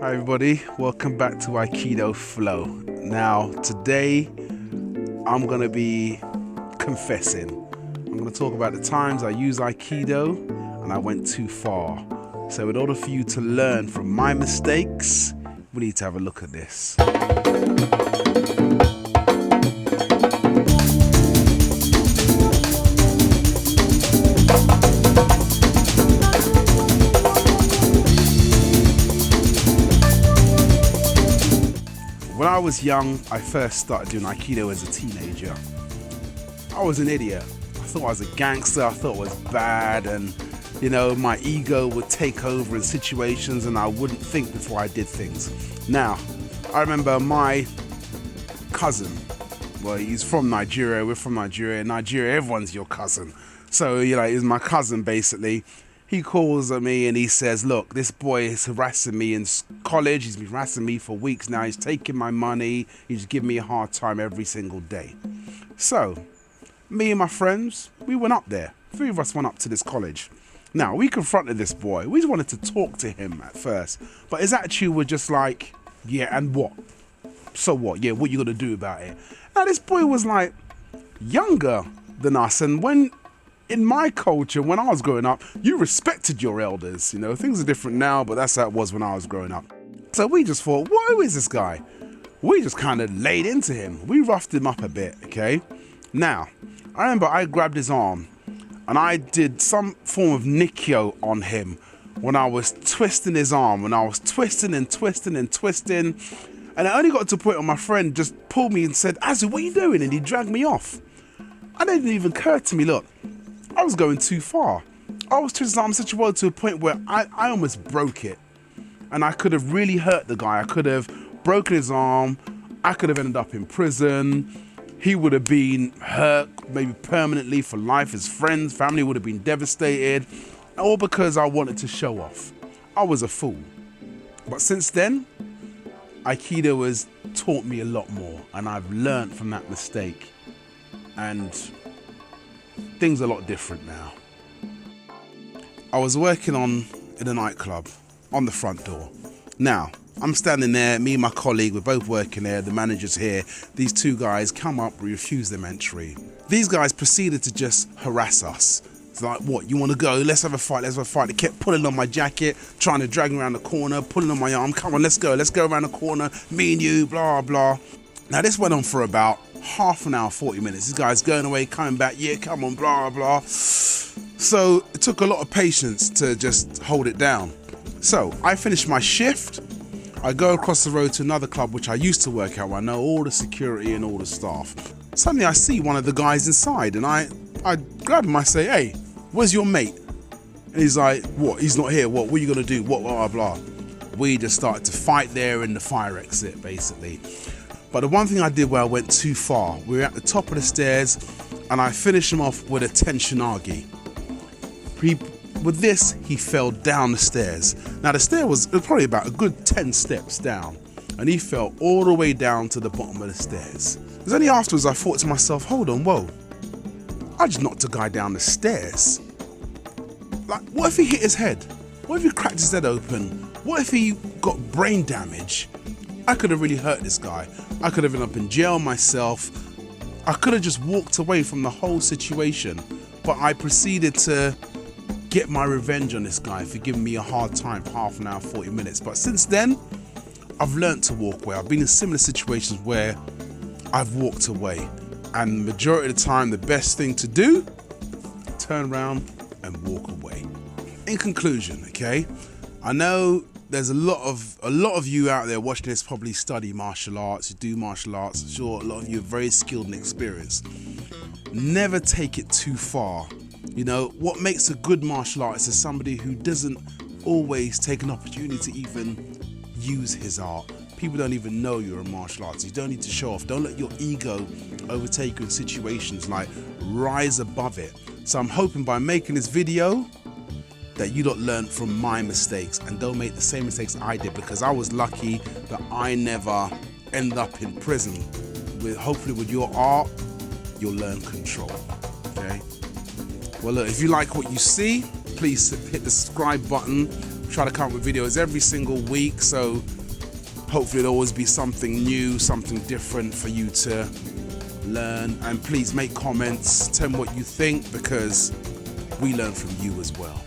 Hi everybody, welcome back to Aikidoflow. Now today I'm going to be confessing. I'm going to talk about the times I use Aikido and I went too far. So in order for you to learn from my mistakes, we need to have a look at this. When I was young, I first started doing Aikido as a teenager. I was an idiot. I thought I was a gangster, I thought I was bad, and my ego would take over in situations and I wouldn't think before I did things. Now, I remember my cousin, well, he's from Nigeria, we're from Nigeria. In Nigeria, everyone's your cousin. So, he's my cousin basically. He calls at me and he says, look, this boy is harassing me in college. He's been harassing me for weeks now. He's taking my money. He's giving me a hard time every single day. So, me and my friends, we went up there. 3 of us went up to this college. Now, we confronted this boy. We just wanted to talk to him at first. But his attitude was just like, yeah, and what? So what? Yeah, what you gonna do about it? Now, this boy was like younger than us. And in my culture, when I was growing up, you respected your elders. Things are different now, but that's how it was when I was growing up. So we just thought, who is this guy? We just kind of laid into him. We roughed him up a bit, okay? Now, I remember I grabbed his arm and I did some form of Nikyo on him when I was twisting his arm, when I was twisting and twisting and twisting. And I only got to a point where my friend just pulled me and said, Azu, what are you doing? And he dragged me off. And it didn't even occur to me, look, I was going too far. I was twisting his arm such a way to a point where I almost broke it. And I could have really hurt the guy. I could have broken his arm. I could have ended up in prison. He would have been hurt maybe permanently for life. His friends, family would have been devastated. All because I wanted to show off. I was a fool. But since then, Aikido has taught me a lot more. And I've learned from that mistake. And things are a lot different now. I was working in a nightclub on the front door. Now, I'm standing there, me and my colleague, we're both working there, the manager's here. These 2 guys come up, we refuse them entry. These guys proceeded to just harass us. It's like, what, you want to go? Let's have a fight, let's have a fight. They kept pulling on my jacket, trying to drag me around the corner, pulling on my arm. Come on, let's go around the corner, me and you, blah, blah. Now, this went on for about half an hour, 40 minutes. This guy's going away, coming back, yeah, come on, blah, blah. So it took a lot of patience to just hold it down. So I finished my shift. I go across the road to another club, which I used to work at, where I know all the security and all the staff. Suddenly I see one of the guys inside and I grab him, I say, hey, where's your mate? And he's like, what, he's not here, what are you gonna do? What, blah, blah. We just started to fight there in the fire exit, basically. But the one thing I did where I went too far, we were at the top of the stairs and I finished him off with a Tenshinagi. With this, he fell down the stairs. Now the stair was probably about a good 10 steps down and he fell all the way down to the bottom of the stairs. It was only afterwards I thought to myself, hold on, whoa, I just knocked a guy down the stairs. Like, what if he hit his head? What if he cracked his head open? What if he got brain damage? I could have really hurt this guy. I could have ended up in jail myself. I could have just walked away from the whole situation, but I proceeded to get my revenge on this guy for giving me a hard time for half an hour, 40 minutes. But since then, I've learned to walk away. I've been in similar situations where I've walked away. And the majority of the time, the best thing to do, turn around and walk away. In conclusion, okay, I know there's a lot of you out there watching this probably study martial arts, you do martial arts. I'm sure a lot of you are very skilled and experienced. Never take it too far. What makes a good martial artist is somebody who doesn't always take an opportunity to even use his art. People don't even know you're a martial artist. You don't need to show off. Don't let your ego overtake you in situations. Like, rise above it. So I'm hoping by making this video that you don't learn from my mistakes and don't make the same mistakes I did, because I was lucky that I never ended up in prison. Hopefully with your art, you'll learn control, okay? Well, look, if you like what you see, please hit the subscribe button, Try to come up with videos every single week, so hopefully there'll always be something new, something different for you to learn. And please make comments, tell me what you think, because we learn from you as well.